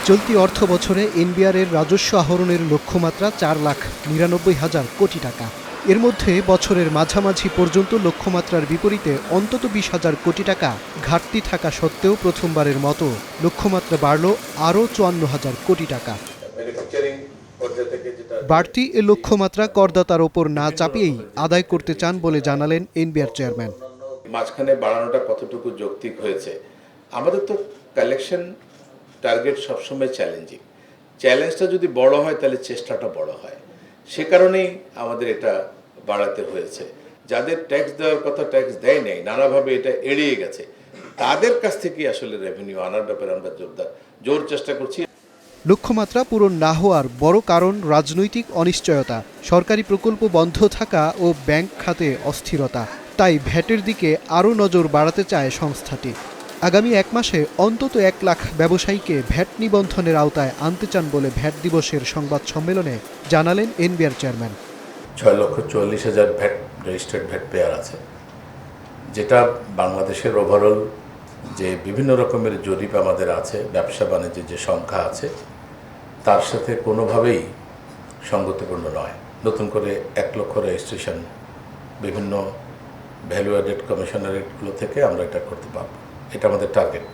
চলতি অর্থ বছরে এনবিআরের রাজস্ব আহরণের লক্ষ্যমাত্রা 4,99,000 কোটি টাকা। এর মধ্যে বছরের মাঝামাঝি পর্যন্ত লক্ষ্যমাত্রার বিপরীতে অন্তত 20,000 কোটি টাকা ঘাটতি থাকা সত্ত্বেও প্রথমবারের মতো লক্ষ্যমাত্রা বাড়ল আরও 54,000 কোটি টাকা। বাড়তি এ লক্ষ্যমাত্রা করদাতার ওপর না চাপিয়েই আদায় করতে চান বলে জানালেন এনবিআর চেয়ারম্যান। মাঝখানে বাড়ানোটা কতটুকু যৌক্তিক হয়েছে? আমাদের তো কালেকশন টার্গেট সবসময় চ্যালেঞ্জিং। চ্যালেঞ্জটা যদি বড় হয় তাহলে চেষ্টাটা বড় হয়। সে কারণেই আমাদের এটা বাড়াতে হয়েছে। যাদের ট্যাক্স দেওয়ার কথা ট্যাক্স দেয় নাই, নানাভাবে এটা এড়িয়ে গেছে, তাদের কাছ থেকে আসলে রেভিনিউ আনার ব্যাপারে আমরা জোর চেষ্টা করছি। লক্ষ্যমাত্রা পূরণ না হওয়ার বড় কারণ রাজনৈতিক অনিশ্চয়তা, সরকারি প্রকল্প বন্ধ থাকা ও ব্যাংক খাতে অস্থিরতা। তাই ভ্যাটের দিকে আরও নজর বাড়াতে চায় সংস্থাটি। আগামী 1 মাসে অন্তত 1 লাখ ব্যবসায়ীকে ভ্যাট নিবন্ধনের আওতায় আনতে চান বলে ভ্যাট দিবসের সংবাদ সম্মেলনে জানালেন NBR chairman. 6,40,000 VAT registered VAT pair আছে, যেটা বাংলাদেশের ওভারঅল যে বিভিন্ন রকমের জরিপ আমাদের আছে, ব্যবসা বাণিজ্যের যে সংখ্যা আছে, তার সাথে কোনোভাবেই সঙ্গতিপূর্ণ নয়। নতুন করে 1 লক্ষ রেজিস্ট্রেশন বিভিন্ন ভ্যালু অ্যাডেড কমিশনারেটগুলো থেকে আমরা এটা করতে পারব, এটা আমাদের টার্গেট।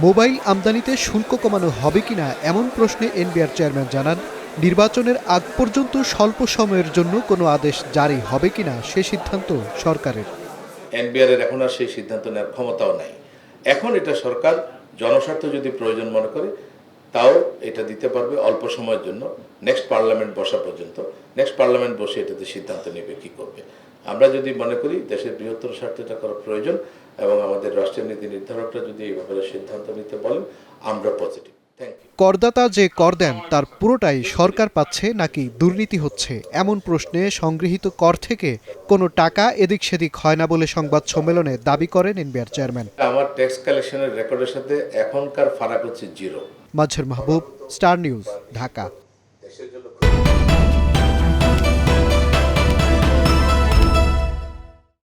মোবাইল আমদানিতে শুল্ক কমানো হবে কিনা এমন প্রশ্নে এনবিআর চেয়ারম্যান জানান, নির্বাচনের আগ পর্যন্ত স্বল্প সময়ের জন্য কোনো আদেশ জারি হবে কিনা সে সিদ্ধান্ত সরকারের। এনবিআরের এখন আর সেই সিদ্ধান্ত নেওয়ার ক্ষমতাও নাই। এখন এটা সরকার জনস্বার্থ যদি প্রয়োজন মনে করে তাও এটা দিতে পারবে অল্প সময়ের জন্য, নেক্সট পার্লামেন্ট বসা পর্যন্ত। নেক্সট পার্লামেন্ট বসে এটাতে সিদ্ধান্ত নেবে কি করবে। আমরা যদি মনে করি দেশের বৃহত্তর স্বার্থে এটা করা প্রয়োজন এবং আমাদের রাষ্ট্রের নীতি নির্ধারকরা যদি এই ব্যাপারে সিদ্ধান্ত নিতে বলেন, আমরা পজিটিভ। করদাতা যে কর দেন তার পুরোটাই সরকার পাচ্ছে নাকি দুর্নীতি হচ্ছে, এমন প্রশ্নে সংগৃহীত কর থেকে কোনো টাকা এদিক সেদিক হয় না বলে সংবাদ সম্মেলনে দাবি করেন এনবিআর চেয়ারম্যান। আমার ট্যাক্স কালেকশনের রেকর্ডের সাথে এখনকার ফারাক হচ্ছে 0। মাজহার মাহবুব, স্টার নিউজ, ঢাকা।